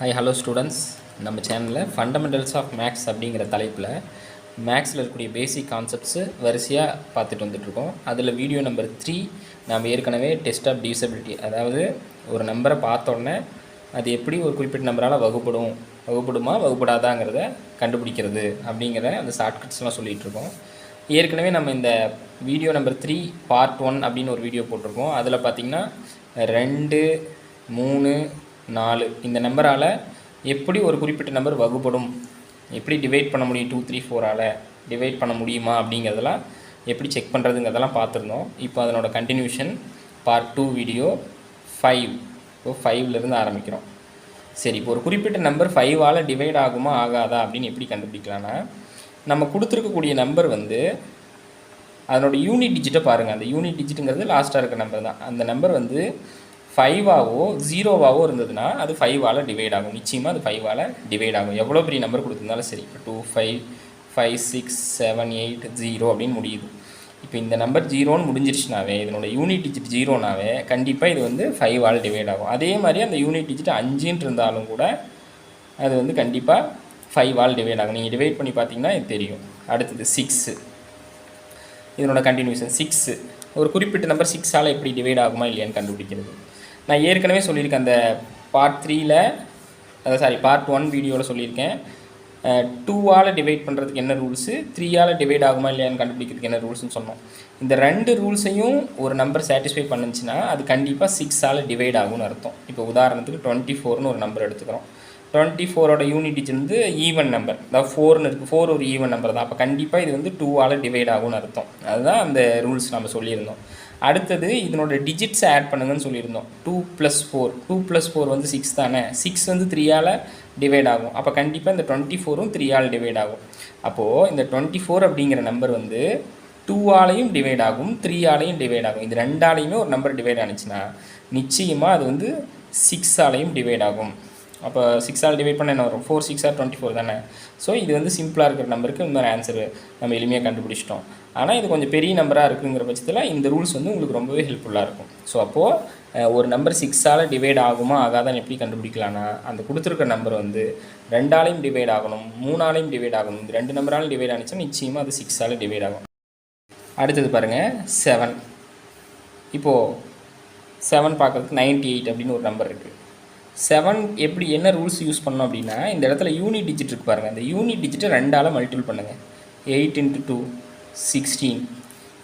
Hi hello students, நம்ம சேனலில் fundamentals of maths அப்படிங்கிற தலைப்பில் மேக்ஸில் இருக்கக்கூடிய பேசிக் கான்செப்ட்ஸு வரிசையாக பார்த்துட்டு வந்துட்ருக்கோம். அதில் வீடியோ நம்பர் 3 நாம் ஏற்கனவே டெஸ்ட் ஆஃப் டிவிசபிலிட்டி, அதாவது ஒரு நம்பரை பார்த்தோன்னே அது எப்படி ஒரு குறிப்பிட்ட நம்பரால் வகுப்படுமா வகுப்படாதாங்கிறத கண்டுபிடிக்கிறது அப்படிங்கிற அந்த ஷார்ட்கட்ஸ்லாம் சொல்லிகிட்ருக்கோம். ஏற்கனவே நம்ம இந்த வீடியோ நம்பர் 3 பார்ட் 1 அப்படின்னு ஒரு வீடியோ போட்டிருக்கோம். அதில் பார்த்திங்கன்னா 2, 3, 4 இந்த நம்பரால் எப்படி ஒரு குறிப்பிட்ட நம்பர் வகுப்படும், எப்படி டிவைட் பண்ண முடியும், 2, 3, 4ஆல் டிவைட் பண்ண முடியுமா அப்படிங்கிறதெல்லாம் எப்படி செக் பண்ணுறதுங்கிறதெல்லாம் பார்த்துருந்தோம். இப்போ அதனோட கண்டினியூஷன் பார்ட் 2 வீடியோ 5. இப்போ 5லேருந்து ஆரம்பிக்கிறோம். சரி, இப்போ ஒரு குறிப்பிட்ட நம்பர் 5ஆல் டிவைட் ஆகுமா ஆகாதா அப்படின்னு எப்படி கண்டுபிடிக்கலான்னா, நம்ம கொடுத்துருக்கக்கூடிய நம்பர் வந்து அதனோட யூனிட் டிஜிட்டை பாருங்கள். அந்த யூனிட் டிஜிட்டுங்கிறது லாஸ்ட்டாக இருக்க நம்பர் தான். அந்த நம்பர் வந்து 5ஆவோ 0ஆவோ இருந்ததுன்னா அது 5ஆல் டிவைட் ஆகும். நிச்சயமாக அது 5ஆல் டிவைட் ஆகும், எவ்வளோ பெரிய நம்பர் கொடுத்துருந்தாலும் சரி. இப்போ 2, 5, 5, 6, 7, 8, 0 அப்படின்னு முடியுது. இப்போ இந்த நம்பர் 0ன்னு முடிஞ்சிருச்சுனாவே, இதனோட யூனிட் டிஜிட் 0னாவே கண்டிப்பாக இது வந்து 5ஆல் டிவைட் ஆகும். அதே மாதிரி அந்த யூனிட் டிஜிட் 5ன்னு இருந்தாலும் கூட அது வந்து கண்டிப்பாக 5ஆல் டிவைட் ஆகும். நீங்கள் டிவைட் பண்ணி பார்த்தீங்கன்னா இது தெரியும். அடுத்தது 6, இதனோட கண்டினியூஷன் 6. ஒரு குறிப்பிட்ட நம்பர் 6ஆல் எப்படி டிவைட் ஆகுமா இல்லையான்னு கண்டுபிடிக்கிறது. நான் ஏற்கனவே சொல்லியிருக்கேன், அந்த பார்ட் 3ல், பார்ட் 1 வீடியோவில் சொல்லியிருக்கேன். 2ஆல் டிவைட் பண்ணுறதுக்கு என்ன ரூல்ஸு, 3ஆல் டிவைட் ஆகுமா இல்லையான்னு கண்டுபிடிக்கிறதுக்கு என்ன ரூல்ஸ்னு சொன்னோம். இந்த 2 ரூல்ஸையும் ஒரு நம்பர் சாட்டிஸ்ஃபை பண்ணுச்சுன்னா அது கண்டிப்பாக 6ஆல் டிவைட் ஆகும்னு அர்த்தம். இப்போ உதாரணத்துக்கு 24ன்னு ஒரு நம்பர் எடுத்துக்கிறோம். 24ஓட யூனிட் டிஜிட் வந்து ஈவன் நம்பர், அதாவது 4ன்னு இருக்குது. 4 ஒரு ஈவன் நம்பர் தான். அப்போ கண்டிப்பாக இது வந்து 2ஆல் டிவைட் ஆகும்னு அர்த்தம். அதுதான் அந்த ரூல்ஸ் நம்ம சொல்லியிருந்தோம். அடுத்தது இதனோட டிஜிட்ஸை ஆட் பண்ணுங்கன்னு சொல்லியிருந்தோம். 2 + 4, 2 + 4 வந்து 6 தானே. 6 வந்து 3ஆல் டிவைட் ஆகும். அப்போ கண்டிப்பாக இந்த 24ம் 3ஆல் டிவைட் ஆகும். அப்போது இந்த 24 அப்படிங்கிற நம்பர் வந்து 2ஆலையும் டிவைட் ஆகும், 3ஆலையும் டிவைட் ஆகும். இது 2ஆலையுமே ஒரு நம்பர் டிவைட் ஆனிச்சுன்னா நிச்சயமாக அது வந்து 6ஆலையும் டிவைட் ஆகும். அப்போ 6ஆல் டிவைட் பண்ண என்ன வரும், 4, 6 are 24 தானே. ஸோ இது வந்து சிம்பிளாக இருக்கிற நம்பருக்கு இந்த மாதிரி ஆன்சரு நம்ம எளிமையாக கண்டுபிடிச்சிட்டோம். ஆனால் இது கொஞ்சம் பெரிய நம்பராக இருக்குங்கிற பட்சத்தில் இந்த ரூல்ஸ் வந்து உங்களுக்கு ரொம்பவே ஹெல்ப்ஃபுல்லாக இருக்கும். ஸோ அப்போது ஒரு நம்பர் 6ஆல் டிவைட் ஆகுமா ஆகாதான்னு எப்படி கண்டுபிடிக்கலான்னா, அந்த கொடுத்துருக்க நம்பர் வந்து 2ஆலையும் டிவைட் ஆகணும், 3ஆலையும் டிவைட் ஆகணும். இந்த 2 நம்பராலும் டிவைட் ஆனிச்சுன்னா நிச்சயமாக அது 6ஆல் டிவைட் ஆகும். அடுத்தது பாருங்கள் 7. இப்போது 7 பார்க்குறதுக்கு 98 அப்படின்னு ஒரு நம்பர் இருக்குது. 7 எப்படி என்ன ரூல்ஸ் யூஸ் பண்ணோம் அப்படின்னா, இந்த இடத்துல யூனிட் டிஜிட் இருக்குது பாருங்கள். அந்த யூனிட் டிஜிட்டை 2ஆல் மல்டிபிள் பண்ணுங்கள். 8 × 2 16.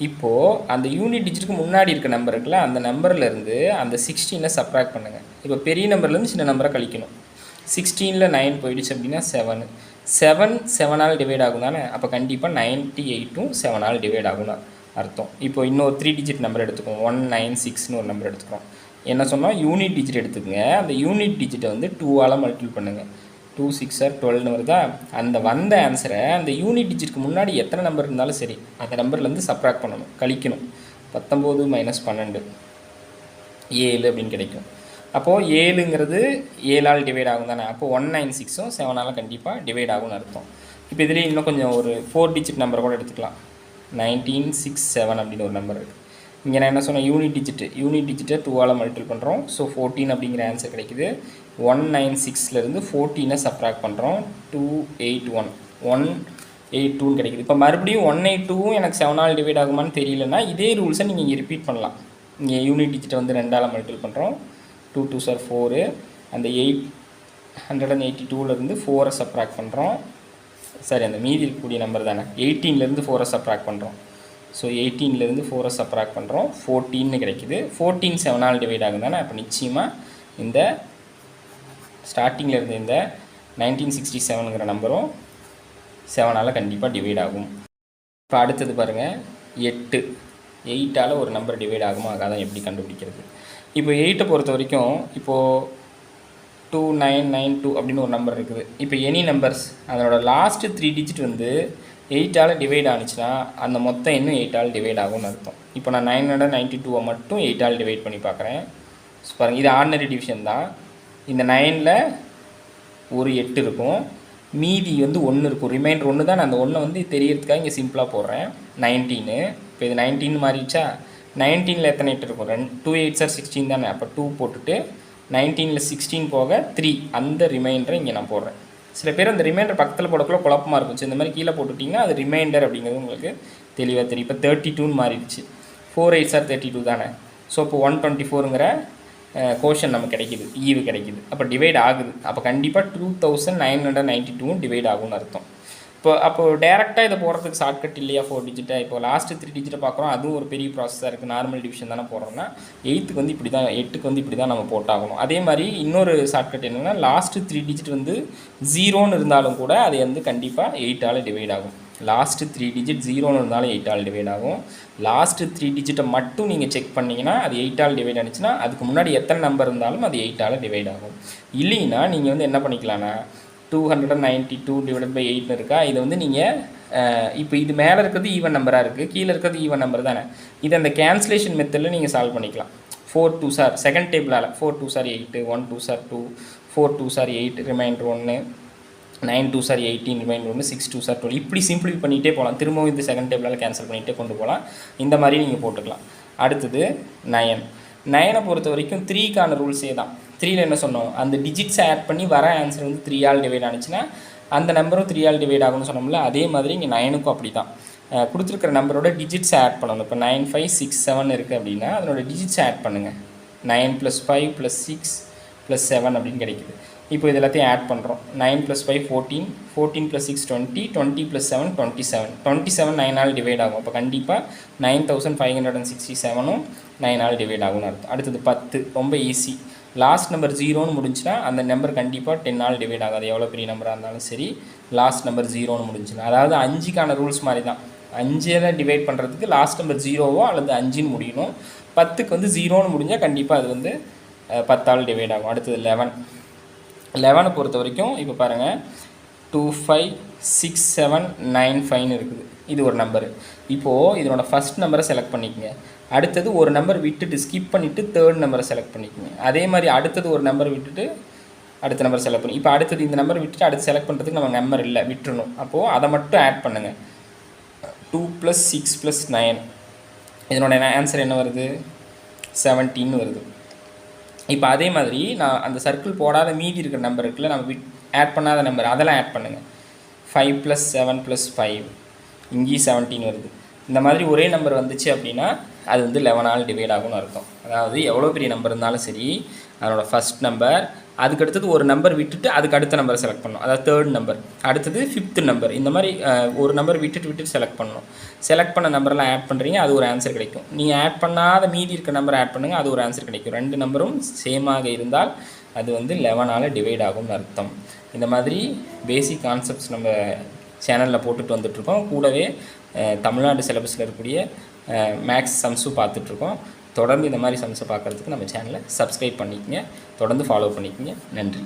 இப்போது அந்த யூனிட் டிஜிட்டுக்கு முன்னாடி இருக்க நம்பர் இருக்குல்ல, அந்த நம்பர்லேருந்து அந்த 16 சப்ராக்ட் பண்ணுங்கள். இப்போ பெரிய நம்பர்லேருந்து சின்ன நம்பரை கழிக்கணும். 16ல் 9 போயிடுச்சு அப்படின்னா 7 7ஆல் டிவைட் ஆகும் தானே. அப்போ கண்டிப்பாக 98ம் 7ஆல் டிவைட் ஆகும்னு அர்த்தம். இப்போ இன்னொரு 3 டிஜிட் நம்பர் எடுத்துக்கோம். 196ன்னு ஒரு நம்பர் எடுத்துக்கிறோம். என்ன சொன்னால் யூனிட் டிஜிட் எடுத்துக்கங்க. அந்த யூனிட் டிஜிட்டை வந்து 2ஆல் மல்டிபிள் பண்ணுங்கள். 2, 6 are 12ன்னு வருதா. அந்த வந்த ஆன்சரை அந்த யூனிட் டிஜிட்டுக்கு முன்னாடி எத்தனை நம்பர் இருந்தாலும் சரி அந்த நம்பர்லேருந்து சப்ராக்ட் பண்ணணும், கழிக்கணும். 19 - 12 7 அப்படின்னு கிடைக்கும். அப்போது 7ங்கிறது 7ஆல் டிவைட் ஆகும் தானே. அப்போது 196ம் 7ஆல் கண்டிப்பாக டிவைட் ஆகும்னு அர்த்தம். இப்போ இதுலேயே இன்னும் கொஞ்சம் ஒரு 4 டிஜிட் நம்பரை கூட எடுத்துக்கலாம். 1967 அப்படின்னு ஒரு நம்பர் இருக்குது. இங்கே நான் என்ன சொன்னேன், யூனிட் டிஜிட்டை 2ஆல் மல்டிபிள் பண்ணுறோம். ஸோ 14 அப்படிங்கிற ஆன்சர் கிடைக்குது. 196லேருந்து 14 சப்ராக்ட் பண்ணுறோம். 281 182ன்னு கிடைக்குது. இப்போ மறுபடியும் 182ம் எனக்கு 7ஆல் டிவைட் ஆகுமான்னு தெரியலன்னா இதே ரூல்ஸை நீங்கள் இங்கே ரிப்பீட் பண்ணலாம். இங்கே யூனிட் டிஜிட்டை வந்து 2ஆல் மல்டிபிள் பண்ணுறோம். 2 2s are 4. அந்த 882லேருந்து 4 சப்ராக்ட் பண்ணுறோம். சரி, அந்த மீதி இருக்கக்கூடிய நம்பர் தானே. 18லேருந்து 4 சப்ராக்ட் பண்ணுறோம். ஸோ 18லேருந்து 4 சப்ராக்ட் பண்ணுறோம். 14ன்னு கிடைக்குது. 14 7ஆல் டிவைட் ஆகும் தானே. அப்போ நிச்சயமாக இந்த ஸ்டார்டிங்கில் இருந்த இந்த 1967ங்கிற நம்பரும் 7ஆல் கண்டிப்பாக டிவைட் ஆகும். இப்போ அடுத்தது பாருங்கள் 8ஆல் ஒரு நம்பர் டிவைட் ஆகுமா ஆகாதான் எப்படி கண்டுபிடிக்கிறது. இப்போ 8ஐ பொறுத்த வரைக்கும் இப்போது 2992 அப்படின்னு ஒரு நம்பர் இருக்குது. இப்போ எனி நம்பர்ஸ் அதனோட லாஸ்ட்டு 3 டிஜிட் வந்து 8ஆல் டிவைட் ஆனிச்சுன்னா அந்த மொத்தம் இன்னும் 8ஆல் டிவைட் ஆகும்னு அர்த்தம். இப்போ நான் 992 மட்டும் 8ஆல் டிவைட் பண்ணி பார்க்குறேன். பாருங்கள், இது ஆர்டினரி டிவிஷன் தான். இந்த 9ல் ஒரு 8 இருக்கும், மீதி வந்து 1 இருக்கும். ரிமைண்டர் 1 தான். நான் அந்த 1 வந்து தெரியறதுக்காக இங்கே சிம்பிளாக போடுறேன். 19. இப்போ இது 19 மாறிடுச்சா. 19ல் எத்தனை 8 இருக்கும், 2 8s are 16 தானே. அப்போ 2 போட்டுட்டு 19ல் 16 போக 3 அந்த ரிமைண்டரை இங்கே நான் போடுறேன். சில பேர் அந்த ரிமைண்டர் பக்கத்தில் போடக்குள்ள குழப்பமாக இருக்கும். ஸோ இந்த மாதிரி கீழே போட்டுட்டிங்கன்னா அது ரிமைண்டர் அப்படிங்கிறது உங்களுக்கு தெளிவாக தெரியும். இப்போ 32ன்னு மாறிடுச்சு. 4 8s are 32 தானே. ஸோ இப்போ 124ங்கிற கோஷன் நமக்கு கிடைக்கிது, ஈவு கிடைக்கிது. அப்போ டிவைட் ஆகுது. அப்போ கண்டிப்பாக 2992 டிவைட் ஆகும்னு அர்த்தம். அப்போது டேரெக்டாக இதை போடுறதுக்கு ஷார்ட்கட் இல்லையா 4 டிஜிட்டாக. இப்போ லாஸ்ட்டு 3 டிஜிட்டை பார்க்குறோம், அதுவும் ஒரு பெரிய ப்ராசஸாக இருக்குது. நார்மல் டிவிஷன் தானே போடுறோம்னா 8க்கு வந்து இப்படி தான், 8க்கு வந்து இப்படி தான் நம்ம போட்டாகணும். அதே மாதிரி இன்னொரு ஷார்ட்கட் என்னென்னா லாஸ்ட்டு 3 டிஜிட் வந்து 0ன்னு இருந்தாலும் கூட அது வந்து கண்டிப்பாக 8ஆல் டிவைட் ஆகும். லாஸ்ட்டு 3 டிஜிட் 0ன்னு இருந்தாலும் 8ஆல் டிவைட் ஆகும். லாஸ்ட்டு 3 டிஜிட்டை மட்டும் நீங்கள் செக் பண்ணிங்கன்னா அது 8ஆல் டிவைட் ஆனிச்சுன்னா அதுக்கு முன்னாடி எத்தனை நம்பர் இருந்தாலும் அது 8ஆல் டிவைட் ஆகும். இல்லைன்னா நீங்கள் வந்து என்ன பண்ணிக்கலாம்னா 292 டிவைடட் பை 8ன்னு இருக்கா. இதை வந்து நீங்கள் இப்போ இது மேலே இருக்கிறது ஈவன் நம்பராக இருக்குது, கீழே இருக்கிறது ஈவன் நம்பர் தானே. இதை அந்த கேன்சலேஷன் மெத்தடில் நீங்கள் சால்வ் பண்ணிக்கலாம். 4 2s are செகண்ட் டேபிளால் 4 2s are 8, 1 2s are 2, 4 2s are 8 remainder 1, 9 2s are 18 remainder 1, 6 2s are 12. இப்படி சிம்பிளிஃபை பண்ணிகிட்டே போகலாம். திரும்பவும் இந்த செகண்ட் டேபிளால் கேன்சல் பண்ணிகிட்டே கொண்டு போகலாம். இந்த மாதிரி நீங்கள் போட்டுக்கலாம். அடுத்தது 9 பொறுத்த வரைக்கும் 3க்கான ரூல்ஸே தான். 3ல் என்ன சொன்னோம், அந்த டிஜிட்ஸை ஆட் பண்ணி வர ஆன்சர் வந்து 3ஆல் டிவைட் ஆனிச்சுன்னா அந்த நம்பரும் 3ஆல் டிவைட் ஆகும்னு சொன்னோம்ல. அதே மாதிரி இங்கே 9க்கும் அப்படி தான். கொடுத்துருக்கிற நம்பரோட டிஜிட்ஸை ஆட் பண்ணணும். இப்போ 9 5 6 7 இருக்குது அப்படின்னா அதனோட டிஜிட்ஸை ஆட் பண்ணுங்கள். 9 + 5 + 6 + 7 அப்படின்னு கிடைக்குது. இப்போ இது எல்லாத்தையும் ஆட் பண்ணுறோம். 9 + 5 14, 14 + 6 20, 20 + 7 27, 27 9ஆல் டிவைட் ஆகும். அப்போ கண்டிப்பாக 9567ம் 9ஆல் டிவைட் ஆகும்னு அர்த்தம். அடுத்தது 10, ரொம்ப ஈஸி. லாஸ்ட் நம்பர் 0ன்னு முடிஞ்சுன்னா அந்த நம்பர் கண்டிப்பாக 10ஆல் டிவைட் ஆகாது. எவ்வளோ பெரிய நம்பராக இருந்தாலும் சரி, லாஸ்ட் நம்பர் 0ன்னு முடிஞ்சுன்னா. அதாவது 5க்கான ரூல்ஸ் மாதிரி தான். 5 டிவைட் பண்ணுறதுக்கு லாஸ்ட் நம்பர் 0வோ அல்லது 5ன்னு முடியணும். 10க்கு வந்து 0ன்னு முடிஞ்சால் கண்டிப்பாக அது வந்து 10ஆல் டிவைட் ஆகும். அடுத்தது 11 பொறுத்த வரைக்கும் இப்போ பாருங்கள் 2 5 6 7 9 5ன்னு இருக்குது. இது ஒரு நம்பரு. இப்போது இதனோட ஃபஸ்ட் நம்பரை செலக்ட் பண்ணிக்கங்க. அடுத்தது ஒரு நம்பர் விட்டுட்டு ஸ்கிப் பண்ணிவிட்டு தேர்ட் நம்பரை செலக்ட் பண்ணிக்கோங்க. அதே மாதிரி அடுத்தது ஒரு நம்பர் விட்டுட்டு அடுத்த நம்பர் செலக்ட் பண்ணி, இப்போ அடுத்தது இந்த நம்பர் விட்டுட்டு அடுத்து செலக்ட் பண்ணுறதுக்கு நம்ம நம்பர் இல்லை, விட்டுறணும். அப்போது அதை மட்டும் ஆட் பண்ணுங்கள். 2 + 6 + 9, இதனோட ஆன்சர் என்ன வருது, 17 வருது. இப்போ அதே மாதிரி நான் அந்த சர்க்கிள் போடாத மீதி இருக்கிற நம்பர் இருக்குல்ல, நம்ம ஆட் பண்ணாத நம்பர், அதெல்லாம் ஆட் பண்ணுங்கள். 5 + 7 + 5, இங்கேயும் 17 வருது. இந்த மாதிரி ஒரே நம்பர் வந்துச்சு அப்படின்னா அது வந்து 11ஆல் டிவைட் ஆகும்னு அர்த்தம். அதாவது எவ்வளோ பெரிய நம்பர் இருந்தாலும் சரி, அதனோட ஃபஸ்ட் நம்பர், அதுக்கடுத்தது ஒரு நம்பர் விட்டுட்டு அதுக்கு அடுத்த நம்பரை செலக்ட் பண்ணணும். அதாவது தேர்ட் நம்பர், அடுத்தது 5th நம்பர். இந்த மாதிரி ஒரு நம்பர் விட்டுட்டு செலக்ட் பண்ணணும். செலக்ட் பண்ண நம்பரெல்லாம் ஆட் பண்ணுறீங்க, அது ஒரு ஆன்சர் கிடைக்கும். நீங்கள் ஆட் பண்ணாத மீதி இருக்க நம்பரை ஆட் பண்ணுங்கள், அது ஒரு ஆன்சர் கிடைக்கும். 2 நம்பரும் சேமாக இருந்தால் அது வந்து 11ஆல் டிவைட் ஆகும்னு அர்த்தம். இந்த மாதிரி பேசிக் கான்செப்ட்ஸ் நம்ம சேனலில் போட்டுட்டு வந்துட்ருக்கோம். கூடவே தமிழ்நாடு சிலபஸில் இருக்கக்கூடிய மேக்ஸ் சம்ஸும் பார்த்துட்ருக்கோம். தொடர்ந்து இந்த மாதிரி சம்ஸை பார்க்குறதுக்கு நம்ம சேனலை சப்ஸ்கிரைப் பண்ணிக்கங்க, தொடர்ந்து ஃபாலோ பண்ணிக்கங்க. நன்றி.